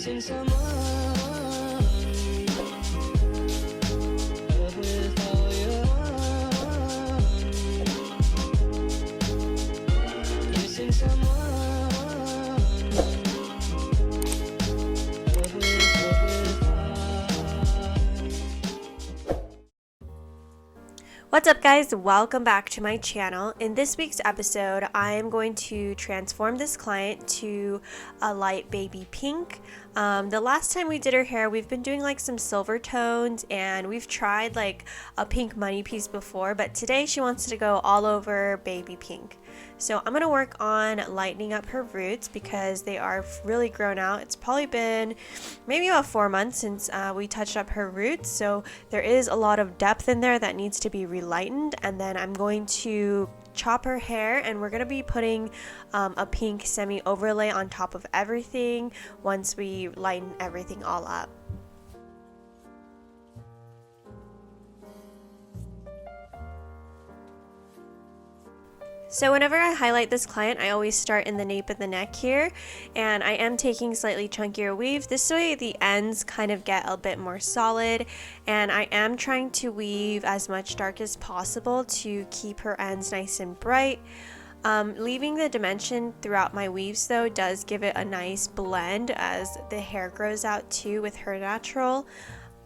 Missing someone. Love with all your heart. Missing someone. Love with heart. What's up, guys? Welcome back to my channel. In this week's episode, I am going to transform this client to a light baby pink. The last time we did her hair, we've been doing like some silver tones, and we've tried like a pink money piece before, but today she wants to go all over baby pink. So I'm going to work on lightening up her roots because they are really grown out. It's probably been maybe about 4 months since we touched up her roots, so there is a lot of depth in there that needs to be relightened. And then I'm going to chop her hair, and we're going to be putting a pink semi overlay on top of everything once we lighten everything all up. So whenever I highlight this client, I always start in the nape of the neck here, and I am taking slightly chunkier weave. This way the ends kind of get a bit more solid, and I am trying to weave as much dark as possible to keep her ends nice and bright. Leaving the dimension throughout my weaves though does give it a nice blend as the hair grows out too with her natural.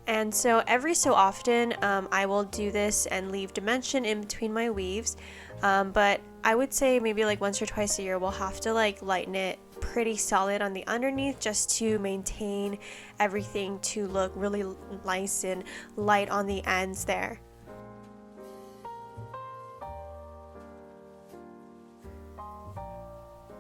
And so every so often I will do this and leave dimension in between my weaves, but I would say maybe like once or twice a year we'll have to like lighten it pretty solid on the underneath just to maintain everything to look really nice and light on the ends there.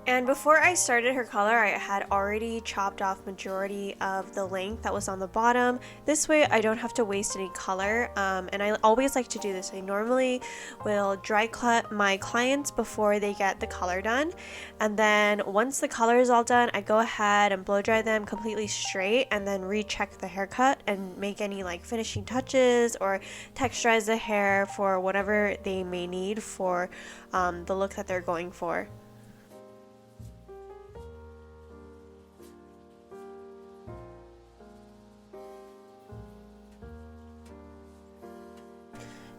And before I started her color, I had already chopped off majority of the length that was on the bottom. This way I don't have to waste any color, and I always like to do this. I normally will dry cut my clients before they get the color done, and then once the color is all done, I go ahead and blow dry them completely straight and then recheck the haircut and make any like finishing touches or texturize the hair for whatever they may need for the look that they're going for.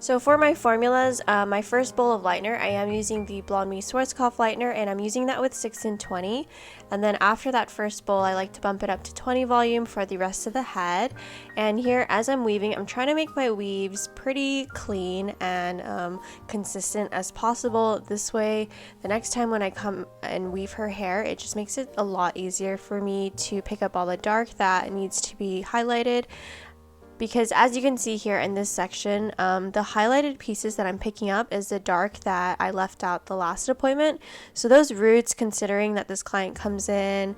So for my formulas, my first bowl of lightener, I am using the Blonde Me Schwarzkopf lightener, and I'm using that with 6 and 20. And then after that first bowl, I like to bump it up to 20 volume for the rest of the head. And here, as I'm weaving, I'm trying to make my weaves pretty clean and consistent as possible. This way, the next time when I come and weave her hair, it just makes it a lot easier for me to pick up all the dark that needs to be highlighted. Because as you can see here in this section, the highlighted pieces that I'm picking up is the dark that I left out the last appointment. So those roots, considering that this client comes in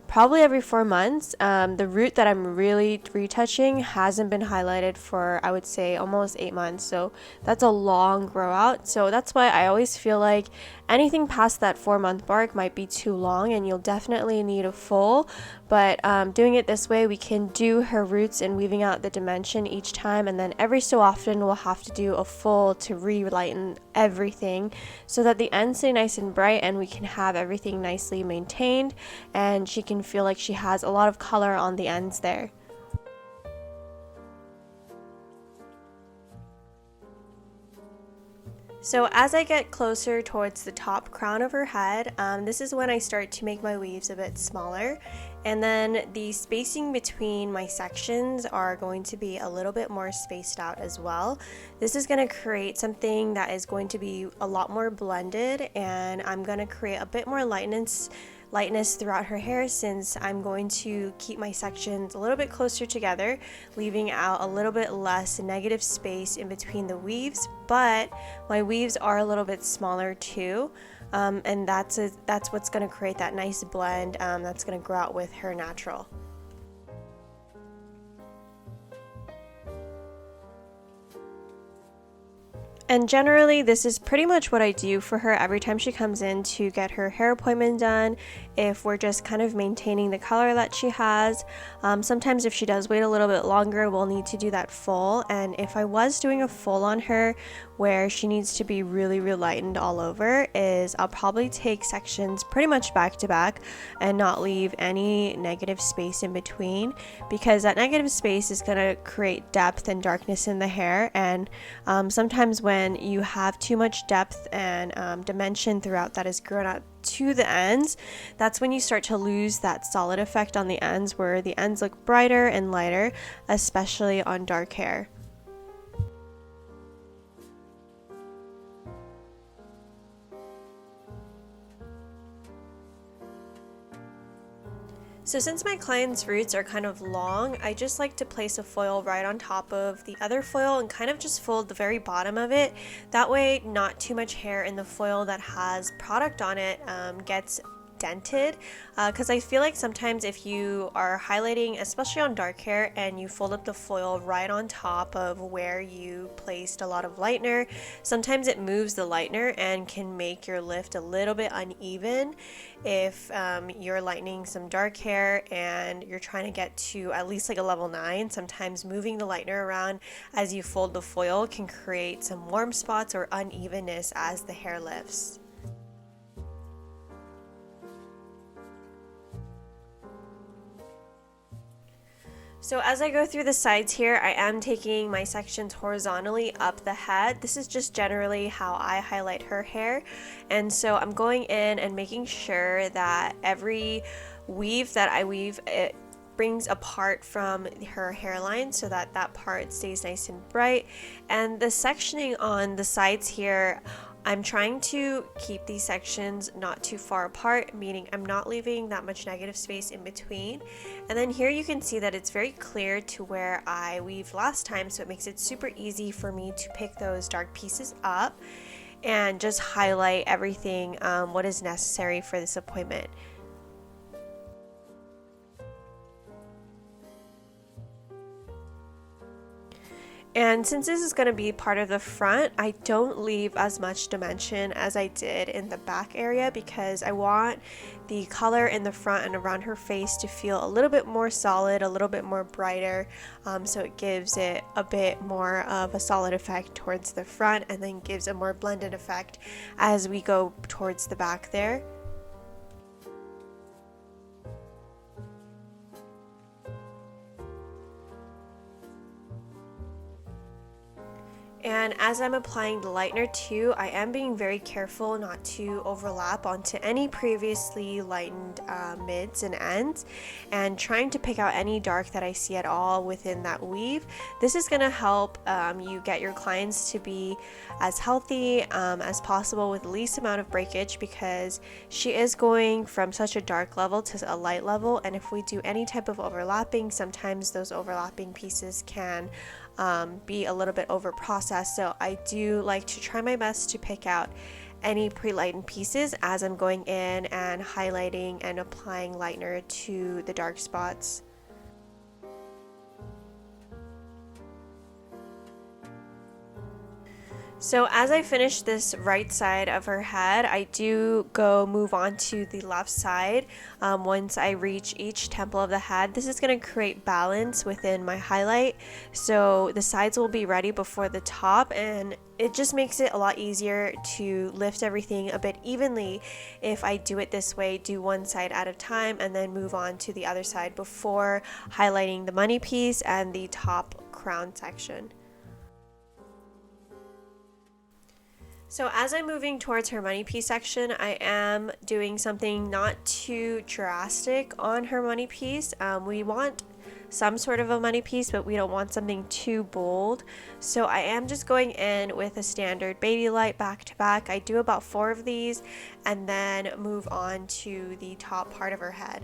probably every 4 months, the root that I'm really retouching hasn't been highlighted for, I would say, almost 8 months. So that's a long grow out. So that's why I always feel like anything past that 4-month mark might be too long, and you'll definitely need a full. But doing it this way, we can do her roots and weaving out the dimension each time, and then every so often we'll have to do a full to re-lighten everything so that the ends stay nice and bright and we can have everything nicely maintained, and she can feel like she has a lot of color on the ends there. So as I get closer towards the top crown of her head, this is when I start to make my weaves a bit smaller, and then the spacing between my sections are going to be a little bit more spaced out as well. This is going to create something that is going to be a lot more blended, and I'm going to create a bit more lightness throughout her hair, since I'm going to keep my sections a little bit closer together, leaving out a little bit less negative space in between the weaves, but my weaves are a little bit smaller too, and that's what's going to create that nice blend that's going to grow out with her natural. And generally, this is pretty much what I do for her every time she comes in to get her hair appointment done. If we're just kind of maintaining the color that she has, sometimes if she does wait a little bit longer, we'll need to do that full. And if I was doing a full on her where she needs to be really relightened all over, is I'll probably take sections pretty much back to back and not leave any negative space in between, because that negative space is going to create depth and darkness in the hair. And sometimes when you have too much depth and dimension throughout that is grown out to the ends, that's when you start to lose that solid effect on the ends, where the ends look brighter and lighter, especially on dark hair. So since my client's roots are kind of long, I just like to place a foil right on top of the other foil and kind of just fold the very bottom of it. That way not too much hair in the foil that has product on it gets dented, because I feel like sometimes if you are highlighting, especially on dark hair, and you fold up the foil right on top of where you placed a lot of lightener, sometimes it moves the lightener and can make your lift a little bit uneven. If you're lightening some dark hair and you're trying to get to at least like a level 9, sometimes moving the lightener around as you fold the foil can create some warm spots or unevenness as the hair lifts. So as I go through the sides here, I am taking my sections horizontally up the head. This is just generally how I highlight her hair. And so I'm going in and making sure that every weave that I weave, it brings apart from her hairline so that that part stays nice and bright. And the sectioning on the sides here, I'm trying to keep these sections not too far apart, meaning I'm not leaving that much negative space in between. And then here you can see that it's very clear to where I weaved last time, so it makes it super easy for me to pick those dark pieces up and just highlight everything what is necessary for this appointment. And since this is going to be part of the front, I don't leave as much dimension as I did in the back area, because I want the color in the front and around her face to feel a little bit more solid, a little bit more brighter, so it gives it a bit more of a solid effect towards the front and then gives a more blended effect as we go towards the back there. And as I'm applying the lightener too, I am being very careful not to overlap onto any previously lightened mids and ends, and trying to pick out any dark that I see at all within that weave. This is going to help you get your clients to be as healthy as possible with the least amount of breakage, because she is going from such a dark level to a light level, and if we do any type of overlapping, sometimes those overlapping pieces can be a little bit over processed. So I do like to try my best to pick out any pre-lightened pieces as I'm going in and highlighting and applying lightener to the dark spots. So as I finish this right side of her head, I do move on to the left side. Once I reach each temple of the head, this is going to create balance within my highlight. So the sides will be ready before the top, and it just makes it a lot easier to lift everything a bit evenly if I do it this way, do one side at a time and then move on to the other side before highlighting the money piece and the top crown section. So as I'm moving towards her money piece section, I am doing something not too drastic on her money piece. We want some sort of a money piece, but we don't want something too bold. So I am just going in with a standard baby light back to back. I do about 4 of these and then move on to the top part of her head.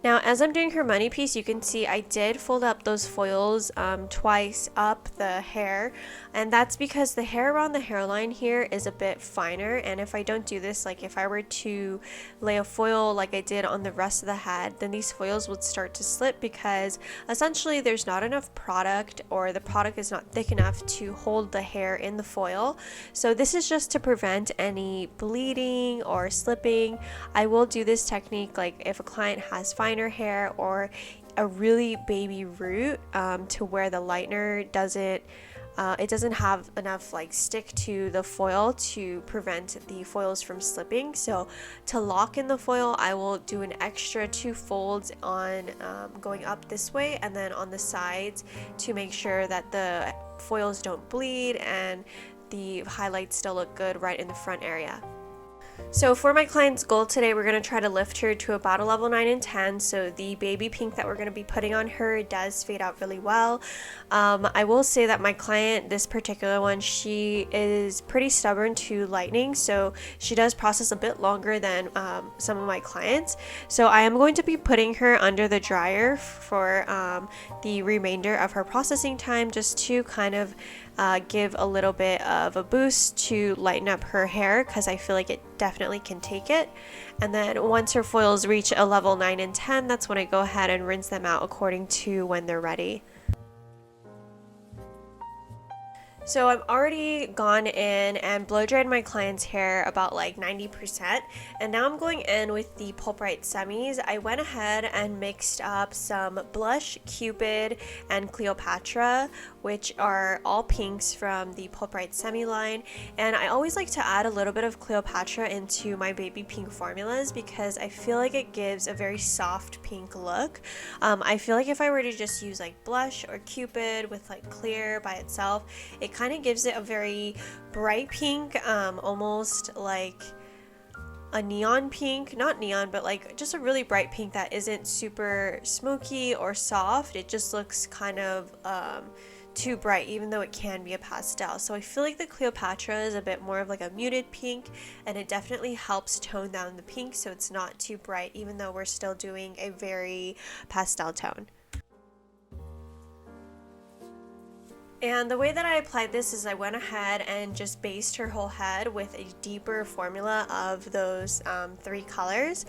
Now, as I'm doing her money piece, you can see I did fold up those foils twice up the hair, and that's because the hair around the hairline here is a bit finer, and if I don't do this, like if I were to lay a foil like I did on the rest of the head, then these foils would start to slip because essentially there's not enough product, or the product is not thick enough to hold the hair in the foil. So this is just to prevent any bleeding or slipping. I will do this technique like if a client has finer hair or a really baby root to where the lightener doesn't have enough like stick to the foil to prevent the foils from slipping. So to lock in the foil, I will do an extra 2 folds on going up this way and then on the sides to make sure that the foils don't bleed and the highlights still look good right in the front area. So for my client's goal today, we're going to try to lift her to about a level 9 and 10. So the baby pink that we're going to be putting on her does fade out really well. I will say that my client, this particular one, she is pretty stubborn to lightening. So she does process a bit longer than some of my clients. So I am going to be putting her under the dryer for the remainder of her processing time, just to kind of give a little bit of a boost to lighten up her hair, because I feel like it definitely can take it. And then once her foils reach a level 9 and 10, that's when I go ahead and rinse them out according to when they're ready. So I've already gone in and blow dried my client's hair about like 90%, and now I'm going in with the Pulprite semis. I went ahead and mixed up some blush, Cupid, and Cleopatra, which are all pinks from the Pulprite semi line, and I always like to add a little bit of Cleopatra into my baby pink formulas because I feel like it gives a very soft pink look. I feel like if I were to just use like blush or Cupid with like clear by itself, it kind of gives it a very bright pink, almost like a neon pink, not neon, but like just a really bright pink that isn't super smoky or soft. It just looks kind of too bright, even though it can be a pastel. So I feel like the Cleopatra is a bit more of like a muted pink, and it definitely helps tone down the pink so it's not too bright, even though we're still doing a very pastel tone. And the way that I applied this is I went ahead and just based her whole head with a deeper formula of those 3 colors.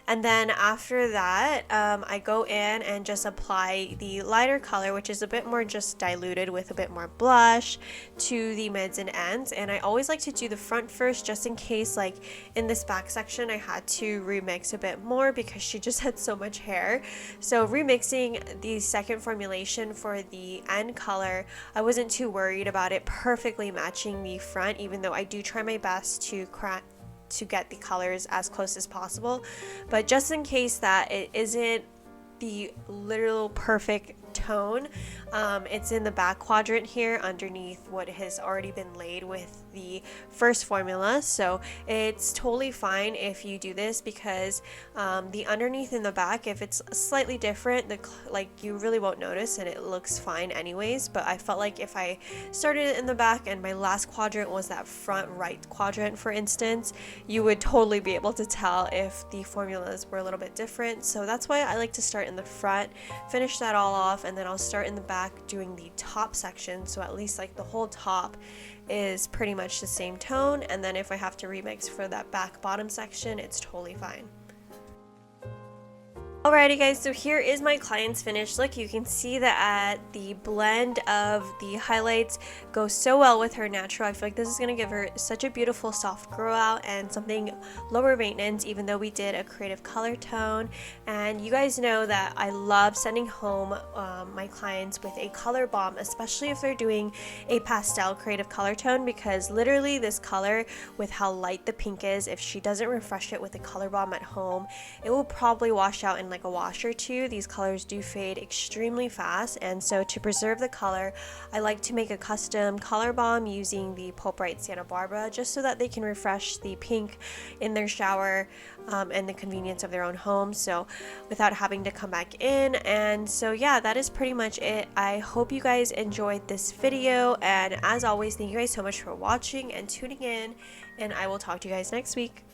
And then after that, I go in and just apply the lighter color, which is a bit more just diluted with a bit more blush, to the mids and ends. And I always like to do the front first, just in case like in this back section I had to remix a bit more because she just had so much hair. So remixing the second formulation for the end color, I wasn't too worried about it perfectly matching the front, even though I do try my best to get the colors as close as possible. But just in case that it isn't the literal perfect tone, it's in the back quadrant here underneath what has already been laid with the first formula. So it's totally fine if you do this, because the underneath in the back, if it's slightly different, like you really won't notice and it looks fine anyways. But I felt like if I started it in the back and my last quadrant was that front right quadrant, for instance, you would totally be able to tell if the formulas were a little bit different. So that's why I like to start in the front, finish that all off, and then I'll start in the back doing the top section, so at least like the whole top is pretty much the same tone. And then if I have to remix for that back bottom section, it's totally fine. Alrighty guys, so here is my client's finished look. You can see that the blend of the highlights goes so well with her natural. I feel like this is going to give her such a beautiful soft grow out and something lower maintenance, even though we did a creative color tone. And you guys know that I love sending home my clients with a color bomb, especially if they're doing a pastel creative color tone, because literally this color, with how light the pink is, if she doesn't refresh it with a color bomb at home, it will probably wash out in like a wash or two. These colors do fade extremely fast, and so to preserve the color, I like to make a custom color bomb using the Pulprite Santa Barbara, just so that they can refresh the pink in their shower and the convenience of their own home, so without having to come back in. And so yeah, that is pretty much it. I hope you guys enjoyed this video, and as always, thank you guys so much for watching and tuning in, and I will talk to you guys next week.